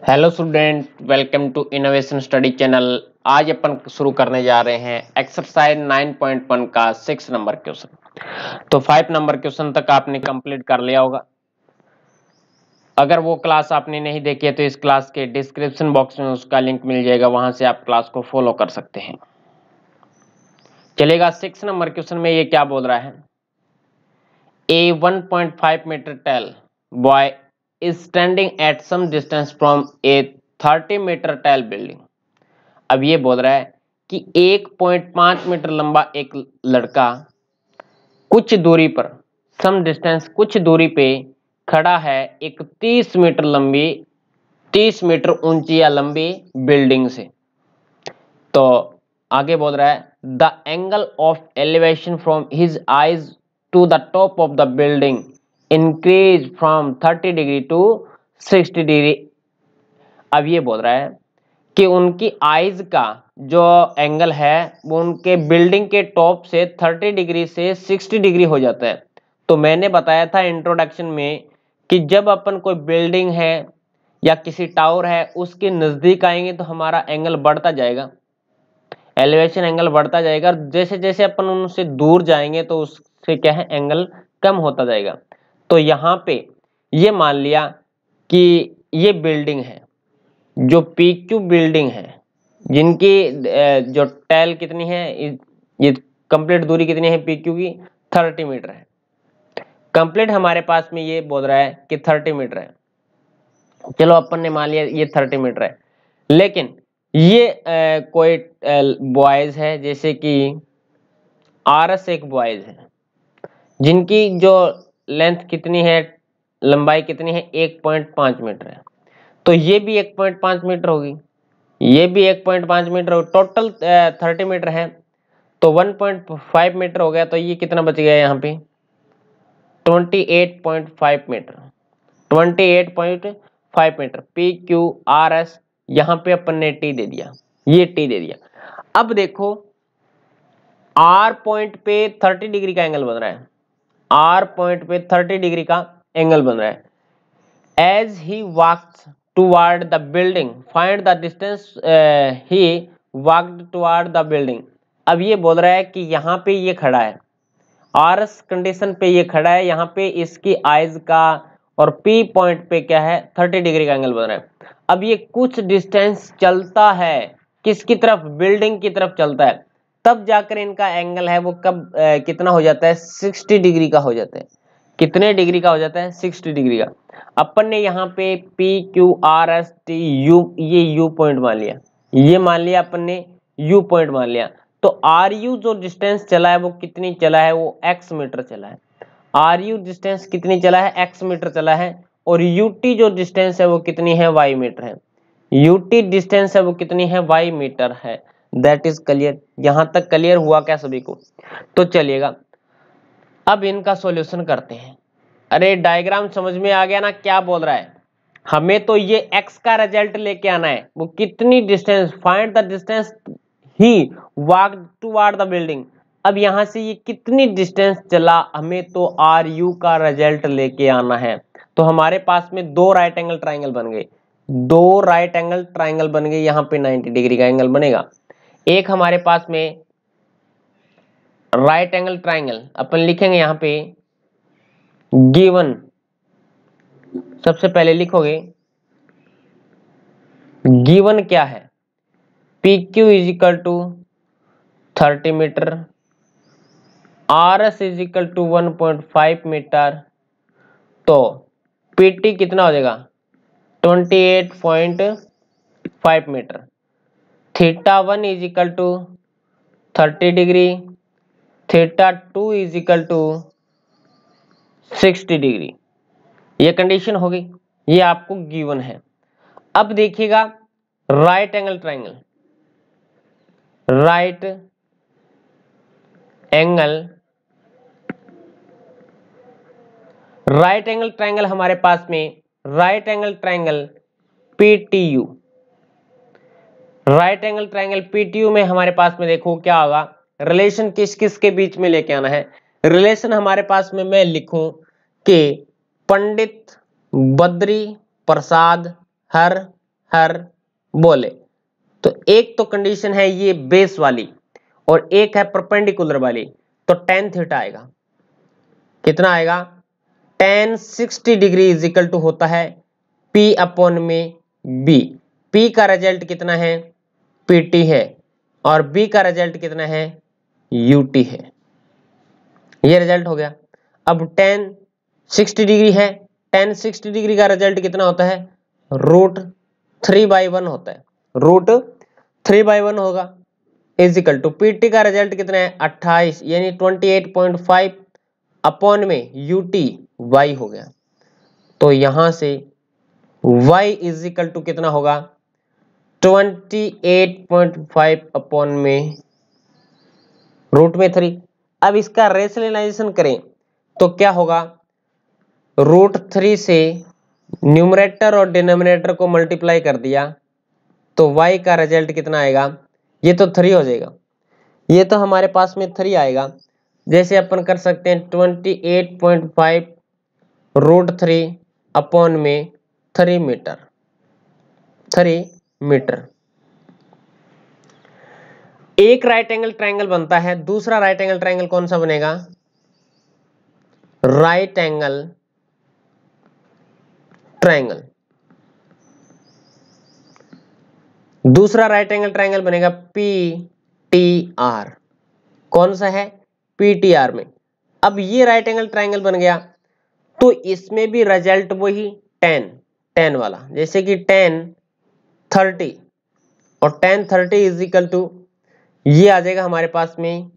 Hello student, welcome to innovation study channel. आज अपन शुरू करने जा रहे हैं एक्सरसाइज 9.1 का 6 नंबर क्वेश्चन। तो 5 नंबर क्वेश्चन तक आपने कंप्लीट कर लिया होगा। अगर वो क्लास आपने नहीं देखी है तो इस क्लास के डिस्क्रिप्शन बॉक्स में उसका लिंक मिल जाएगा, वहां से आप क्लास को फॉलो कर सकते हैं। चलेगा। 6 नंबर क्वेश्चन में ये क्या बोल रहा है? A 1.5 metre tall boy is standing at some distance from a 30 metre tall building। अब ये बोल रहा है कि 1.5 मीटर लंबा एक लड़का कुछ दूरी पर, सम डिस्टेंस कुछ दूरी पे खड़ा है एक 30 मीटर ऊंची या लंबी बिल्डिंग से। तो आगे बोल रहा है the angle of elevation from his eyes to the top of the building increase from 30 degree to 60 degree. अब ये बोल रहा है कि उनकी आईज का जो एंगल है वो उनके बिल्डिंग के टॉप से 30 डिग्री से 60 डिग्री हो जाता है। तो मैंने बताया था इंट्रोडक्शन में कि जब अपन कोई बिल्डिंग है या किसी टावर है उसके नजदीक आएंगे तो हमारा एंगल बढ़ता जाएगा, एलिवेशन एंगल बढ़ता जाएगा। जैसे जैसे अपन उनसे दूर जाएंगे तो उससे क्या है, एंगल कम होता जाएगा। तो यहाँ पे ये मान लिया कि ये बिल्डिंग है, जो पीक्यू बिल्डिंग है, जिनकी जो टैल कितनी है, ये कंप्लीट दूरी कितनी है पीक्यू की, 30 मीटर है। कंप्लीट हमारे पास में ये बोल रहा है कि 30 मीटर है। चलो अपन ने मान लिया ये 30 मीटर है, लेकिन ये कोई बॉयज है, जैसे कि आरएस एक बॉयज है जिनकी जो लेंथ कितनी है, लंबाई कितनी है, 1.5 मीटर है। तो ये भी 1.5 मीटर होगी, ये भी 1.5 मीटर होगी, टोटल 30 मीटर है। तो 1.5 मीटर हो गया, तो ये कितना बच गया यहाँ पे, 28.5 metre. 28.5 metre P Q R S, यहाँ पे अपन ने टी दे दिया, ये टी दे दिया। अब देखो आर पॉइंट पे 30 डिग्री का एंगल बन रहा है, आर पॉइंट पे 30 डिग्री का एंगल बन रहा है। As he walks toward the building, find the distance he walked toward the building। अब ये बोल रहा है कि यहाँ पे ये खड़ा है, आरएस कंडीशन पे ये खड़ा है, यहाँ पे इसकी आइज का और पी पॉइंट पे क्या है, 30 डिग्री का एंगल बन रहा है। अब ये कुछ डिस्टेंस चलता है, किसकी तरफ, बिल्डिंग की तरफ चलता है, तब जाकर इनका एंगल है वो कब कितना हो जाता है, 60 डिग्री का हो जाता है। कितने डिग्री का हो जाता है, 60 डिग्री का। अपन ने यहाँ पे P Q R S T U, ये यू पॉइंट मान लिया, ये मान लिया अपन ने, यू पॉइंट मान लिया। तो आर यू जो डिस्टेंस चला है वो कितनी चला है, वो एक्स मीटर चला है। आर यू डिस्टेंस कितनी चला है, एक्स मीटर चला है। और यूटी जो डिस्टेंस है वो कितनी है, वाई मीटर है। यूटी डिस्टेंस है वो कितनी है, वाई मीटर है। That is clear. यहां तक क्लियर हुआ क्या सभी को? तो चलिएगा अब इनका सॉल्यूशन करते हैं। अरे डायग्राम समझ में आ गया ना, क्या बोल रहा है? हमें तो ये x का रिजल्ट लेके आना है, वो कितनी distance, find the distance he walked toward the building. अब यहां से ये कितनी डिस्टेंस चला, हमें तो आर यू का रिजल्ट लेके आना है। तो हमारे पास में दो राइट एंगल ट्राइंगल बन गए, दो राइट एंगल ट्राइंगल बन गए, यहाँ पे 90 डिग्री का एंगल बनेगा। एक हमारे पास में राइट एंगल ट्राइंगल अपन लिखेंगे यहाँ पे, गिवन, सबसे पहले लिखोगे गिवन क्या है, P Q is equal to 30 metre, R S is equal to 1.5 metre. तो पीटी कितना हो जाएगा, 28.5 metre. Theta 1 is equal to 30 degree, theta 2 is equal to 60 degree. ये कंडीशन होगी, ये आपको गिवन है। अब देखिएगा right angle triangle, right angle triangle हमारे पास में right angle triangle PTU, right angle triangle PTU में हमारे पास में देखो क्या होगा, रिलेशन किस किस के बीच में लेके आना है। रिलेशन हमारे पास में मैं लिखूं कि पंडित बद्री प्रसाद हर हर बोले। तो एक तो कंडीशन है ये बेस वाली और एक है परपेंडिकुलर वाली, तो tan थीटा आएगा कितना आएगा, tan 60 degree is equal to होता है P अपॉन में B। P का रिजल्ट कितना है, PT है, और B का रिजल्ट कितना है, UT है। ये रिजल्ट हो गया। अब tan 60 डिग्री है, tan 60 डिग्री का रिजल्ट कितना होता है, √3/1 होता है, √3/1 होगा इज इक्वल टू PT का रिजल्ट कितना है 28 यानी 28.5 अपॉन में UT Y हो गया। तो यहां से Y इज इक्वल टू कितना होगा 28.5 अपॉन में √3। अब इसका रेशनलाइजेशन करें तो क्या होगा, √3 से न्यूमरेटर और डिनोमिनेटर को मल्टीप्लाई कर दिया तो y का रिजल्ट कितना आएगा, ये तो 3 हो जाएगा, ये तो हमारे पास में 3 आएगा। जैसे अपन कर सकते हैं 28.5 √3 अपॉन में 3 मीटर। एक राइट एंगल ट्रायंगल बनता है, दूसरा राइट एंगल ट्रायंगल कौन सा बनेगा, राइट एंगल ट्रायंगल। दूसरा राइट एंगल ट्रायंगल बनेगा PTR। कौन सा है, PTR में। अब ये राइट एंगल ट्रायंगल बन गया तो इसमें भी रिजल्ट वही tan वाला, जैसे कि tan 30 और tan 30 इज इक्वल टू ये आ जाएगा हमारे पास में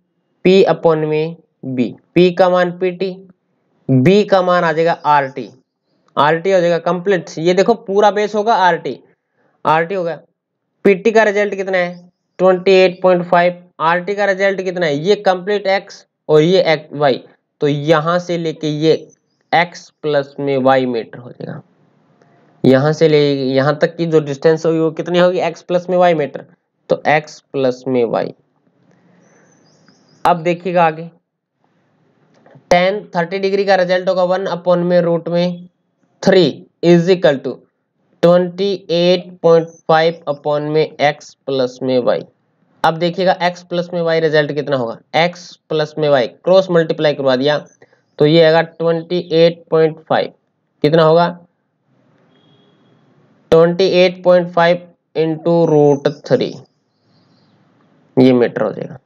P अपॉन में B। P का मान PT, B का मान आ जाएगा RT हो जाएगा कंप्लीट। ये देखो पूरा बेस होगा RT होगा। PT का रिजल्ट कितना है 28.5, RT का रिजल्ट कितना है, ये कंप्लीट X और ये Y, तो यहां से लेके ये X प्लस में Y मीटर हो जाएगा। यहां से ले यहां तक की जो डिस्टेंस होगी वो कितनी होगी, X प्लस में Y मीटर, तो X प्लस में Y। अब देखिएगा आगे tan 30 डिग्री का रिजल्ट होगा 1 अपॉन में √3 इज इक्वल टू 28.5 अपॉन में X प्लस में Y। अब देखिएगा X प्लस में Y रिजल्ट कितना होगा, X प्लस में Y क्रॉस मल्टीप्लाई करवा दिया तो ये आएगा 28.5, कितना होगा 28.5 इंटू √3, ये मीटर हो जाएगा।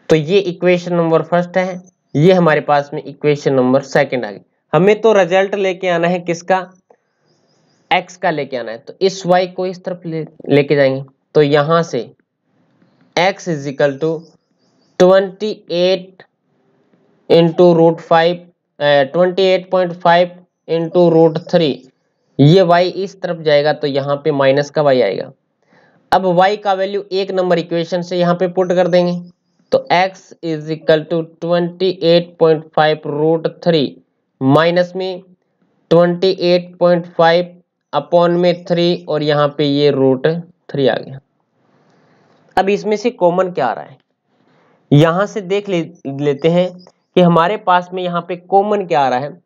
तो ये इक्वेशन नंबर फर्स्ट है, ये हमारे पास में इक्वेशन नंबर सेकंड आ गई। हमें तो रिजल्ट लेके आना है किसका, X का लेके आना है, तो इस Y को इस तरफ लेके जाएंगे तो यहां से X is equal to 28 into √5 28.5 into √3, ये Y इस तरफ जाएगा तो यहाँ पे माइनस का Y आएगा। अब Y का वैल्यू एक नंबर इक्वेशन से यहाँ पे पुट कर देंगे तो X is equal to 28.5 √3 minus में 28.5 अपॉन में 3 और यहाँ पे ये √3 आ गया। अब इसमें से कॉमन क्या आ रहा है, यहां से देख लेते हैं कि हमारे पास में यहाँ पे कॉमन क्या आ रहा है।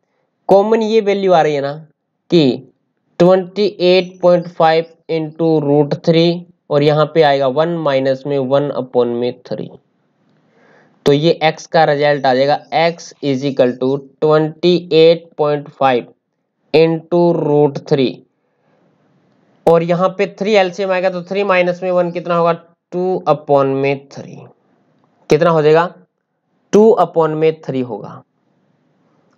कॉमन ये वैल्यू आ रही है ना कि 28.5 इंटू √3 और यहाँ पे आएगा 1 माइनस में 1 अपॉन में 3, तो ये X का रिजल्ट आ जाएगा X is equal to 28.5 into √3 और यहाँ पे 3 एलसीएम आएगा तो 3 माइनस में 1 कितना होगा 2 अपॉन में 3, कितना हो जाएगा 2 अपॉन में 3 होगा।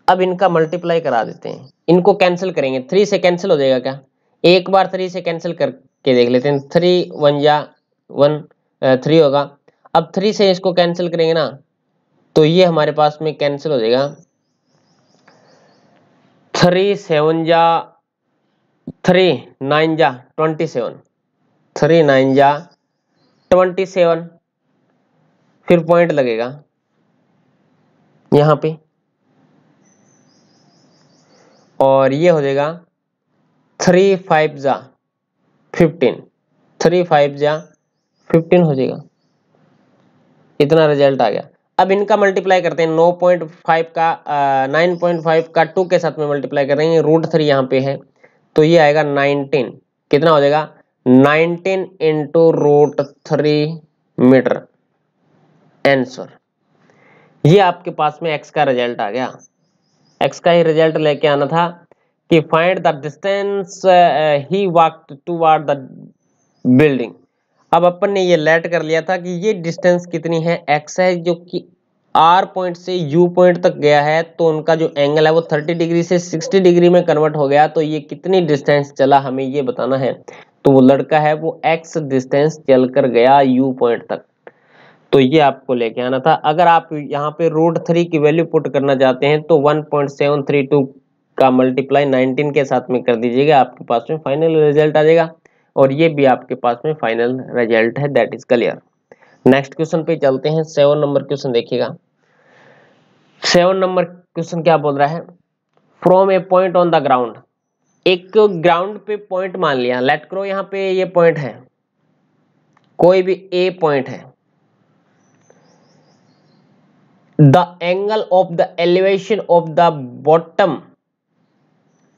अब इनका मल्टीप्लाई करा देते हैं, इनको कैंसिल करेंगे, 3 से कैंसिल हो जाएगा क्या, एक बार 3 से कैंसिल करके देख लेते हैं, 3 1 या 1 3 होगा। अब 3 से इसको कैंसिल करेंगे ना तो ये हमारे पास में कैंसिल हो जाएगा, 3 7 जा 3 9 जा 27, 3 9 जा 27, फिर पॉइंट लगेगा यहाँ पे और ये हो जाएगा 3 5 जा 15, 3 5 जा 15 हो जाएगा, इतना रिजल्ट आ गया। अब इनका मल्टीप्लाई करते हैं, 9.5 का 9.5 का 2 के साथ में मल्टीप्लाई कर रहे हैं, √3 यहाँ पे है तो ये आएगा 19 कितना हो जाएगा 19 इंटू रूट 3 मीटर आंसर। ये आपके पास में x का रिजल्ट आ गया। x का ही रिजल्ट लेके आना था कि find the distance he walked toward the building. अब अपन ने ये लेट कर लिया था कि ये डिस्टेंस कितनी है, x है, जो कि R पॉइंट से U पॉइंट तक गया है, तो उनका जो एंगल है वो 30 डिग्री से 60 डिग्री में कन्वर्ट हो गया। तो ये कितनी डिस्टेंस चला हमें ये बताना है। तो वो लड़का है वो x डिस्टेंस चल कर गया U पॉइंट तक। तो ये आपको लेके आना था। अगर आप यहाँ पे √3 की वैल्यू पुट करना चाहते हैं तो 1.732 का मल्टीप्लाई 19 के साथ में कर दीजिएगा, आपके पास में फाइनल रिजल्ट आ जाएगा। और ये भी आपके पास में फाइनल रिजल्ट है, that is clear. Next question पे चलते हैं। 7 नंबर क्वेश्चन देखिएगा। 7 नंबर क्वेश्चन क्या बोल रहा है, from A point on the ground. एक ग्राउंड पे पॉइंट मान लिया, लेट करो यहाँ पे ये पॉइंट है, कोई भी ए पॉइंट है। The angle of the elevation of the bottom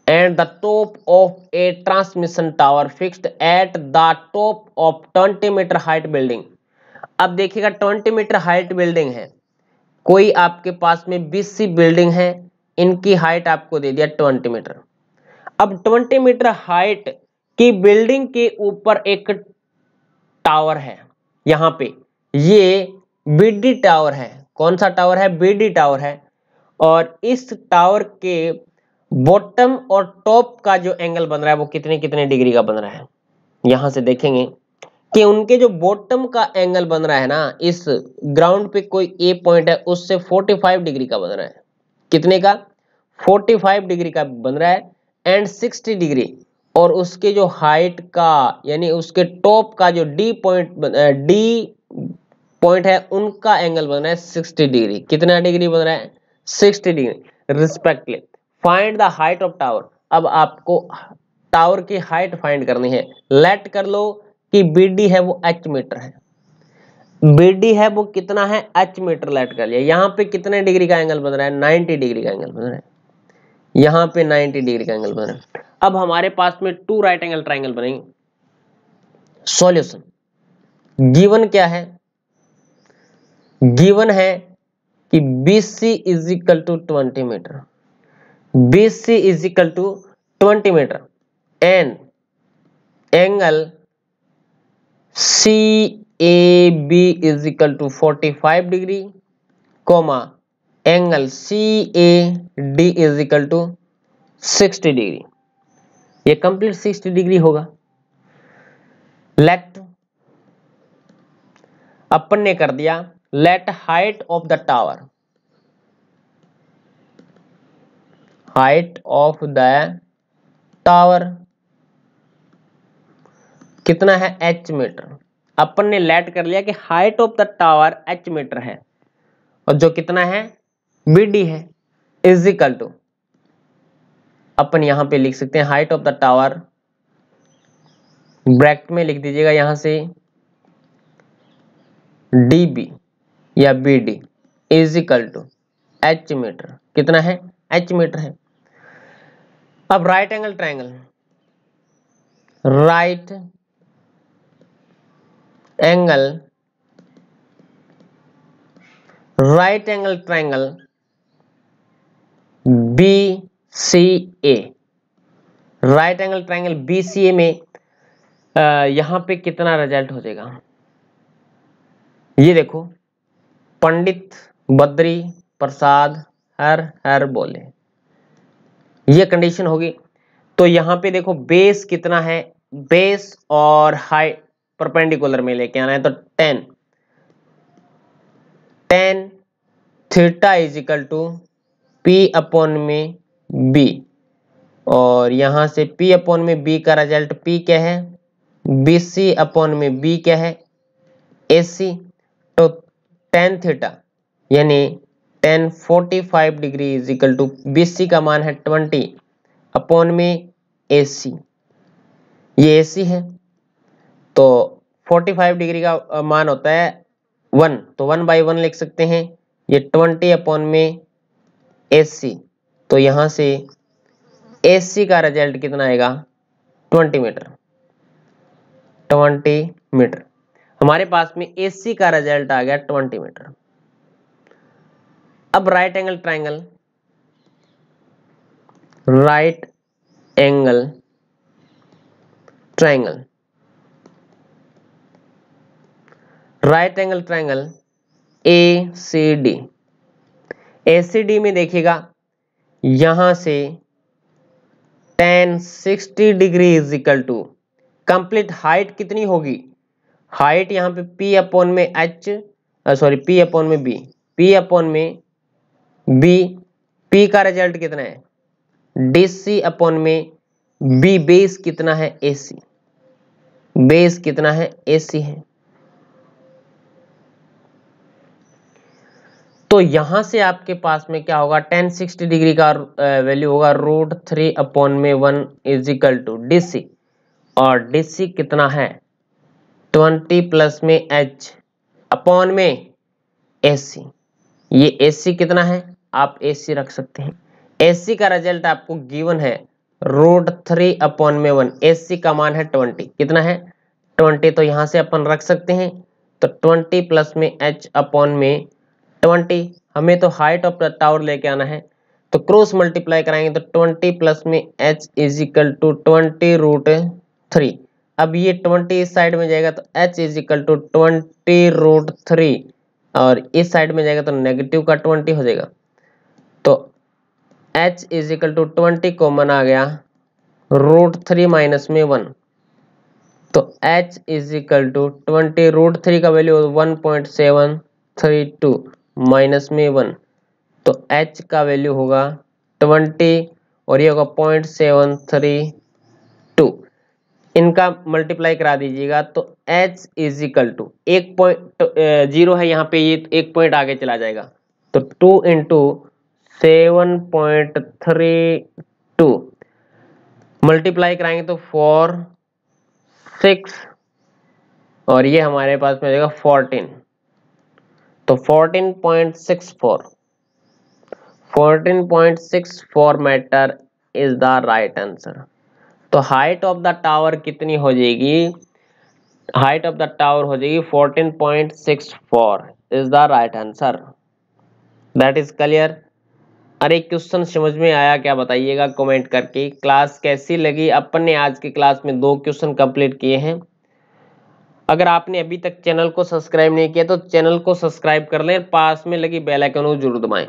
and the top of a transmission tower fixed at the top of 20 meter height building। अब देखिएगा 20 मीटर हाइट बिल्डिंग है, कोई आपके पास में 20 सी बिल्डिंग है, इनकी हाइट आपको दे दिया 20 मीटर। अब 20 मीटर हाइट की बिल्डिंग के ऊपर एक टावर है, यहां पे ये बीडी टावर है। कौन सा टावर है, बीडी टावर है। और इस टावर के बॉटम और टॉप का जो एंगल बन रहा है वो कितने कितने डिग्री का बन रहा है। यहां से देखेंगे कि उनके जो बॉटम का एंगल बन रहा है ना, इस ग्राउंड पे कोई ए पॉइंट है उससे 45 डिग्री का बन रहा है। कितने का, 45 डिग्री का बन रहा है। एंड 60 डिग्री, और उसके जो हाइट का यानी उसके टॉप का जो डी पॉइंट है उनका एंगल बन रहा है 60 डिग्री। कितना डिग्री बन रहा है, 60 degree respectively. Find the height of tower. अब आपको टावर की हाइट फाइंड करनी है। लेट कर लो कि बीडी है वो h मीटर है, बीडी है वो कितना है h मीटर। लेट कर लिया। यहाँ पे कितने डिग्री का एंगल बन रहा है, 90 डिग्री का एंगल बन रहा है। यहाँ पे 90 डिग्री का एंगल बन रहा है। अब हमारे पास में 2 राइट एंगल ट्राइंगल बनेंगे। सॉल्यूशन गिवन क्या है, गिवन है कि BC is equal to 20 metre, BC is equal to 20 metre and angle CAB is equal to 45 degree, comma angle CAD is equal to 60 degree. ये कंप्लीट 60 डिग्री होगा। Let अपन ने कर दिया, let height of the tower, height of the tower कितना है h metre. अपन ने late कर लिया कि height of the tower h metre है और जो कितना है BD है, इज इक्वल टू अपन यहां पे लिख सकते हैं height of the tower, bracket में लिख दीजिएगा यहां से DB या BD is equal to h metre. कितना है, h मीटर है। अब right angle triangle, right angle triangle BCA, right angle triangle BCA में यहां पे कितना रिजल्ट हो जाएगा। ये देखो, पंडित बद्री प्रसाद हर हर बोले, ये कंडीशन होगी। तो यहां पे देखो बेस कितना है, बेस और हाइट परपेंडिकुलर में लेके आना है। तो 10 theta is equal to P upon में B, और यहां से P अपॉन में B का रिजल्ट P क्या है, BC अपॉन में B क्या है, AC। तो tan थीटा यानी tan 45 degree is equal to BC का मान है 20 अपॉन में AC, ये AC है। तो 45 डिग्री का मान होता है 1, तो 1/1 लिख सकते हैं। ये 20 अपॉन में AC, तो यहां से AC का रिजल्ट कितना आएगा 20 मीटर। 20 मीटर। हमारे पास में AC का रिजल्ट आ गया 20 मीटर। अब right angle triangle, right angle triangle, right angle triangle ACD। ACD में देखिएगा यहां से tan 60 degree is equal to complete height कितनी होगी, हाइट यहाँ पे P अपॉन में H, सॉरी P अपॉन में B, P अपॉन में B, P का रिजल्ट कितना है DC अपॉन में B, बेस कितना है AC, बेस कितना है AC है। तो यहां से आपके पास में क्या होगा, tan 60 डिग्री का वैल्यू होगा √3 अपॉन में 1 इज इक्वल टू DC, और DC कितना है 20 प्लस में H अपॉन में AC। ये AC कितना है, आप AC रख सकते हैं। AC का रिजल्ट आपको गिवन है √3 अपॉन में 1, AC का मान है 20, कितना है 20, तो यहां से अपन रख सकते हैं। तो 20 प्लस में H अपॉन में 20, हमें तो हाइट ऑफ द टावर लेके आना है, तो क्रॉस मल्टीप्लाई कराएंगे तो 20 प्लस में H इज इक्वल टू 20√3। अब ये 20 इस साइड में जाएगा तो H इज इक्वल टू 20√3, और इस साइड में जाएगा तो नेगेटिव का 20 हो जाएगा। तो H is equal to 20 common आ गया, √3 माइनस में 1, तो H इज इक्वल टू 20√3 का वैल्यू 1.732 माइनस में 1, तो H का वैल्यू होगा 20 और ये होगा 0.732। इनका मल्टीप्लाई करा दीजिएगा तो H इज इक्वल टू 1.0 है यहाँ पे, ये 1 पॉइंट आगे चला जाएगा, तो 2 इंटू 7.32 मल्टीप्लाई कराएंगे तो 4 6, और ये हमारे पास में जाएगा 14, तो 14.64 metre is the right answer. तो हाइट ऑफ द टावर कितनी हो जाएगी, हाइट ऑफ द टावर हो जाएगी 14.64 is the right answer. That is clear. अरे क्वेश्चन समझ में आया क्या, बताइएगा कमेंट करके। क्लास कैसी लगी, अपन ने आज की क्लास में 2 क्वेश्चन कंप्लीट किए हैं। अगर आपने अभी तक चैनल को सब्सक्राइब नहीं किया तो चैनल को सब्सक्राइब कर लें, पास में लगी बेल आइकन को जरूर दबाएं,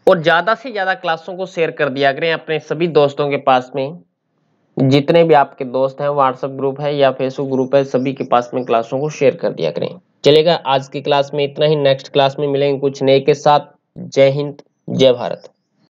और ज्यादा से ज्यादा क्लासों को शेयर कर दिया करें अपने सभी दोस्तों के पास में। जितने भी आपके दोस्त हैं, व्हाट्सएप ग्रुप है या फेसबुक ग्रुप है, सभी के पास में क्लासों को शेयर कर दिया करें। चलेगा, आज की क्लास में इतना ही, नेक्स्ट क्लास में मिलेंगे कुछ नए के साथ। जय हिंद, जय भारत।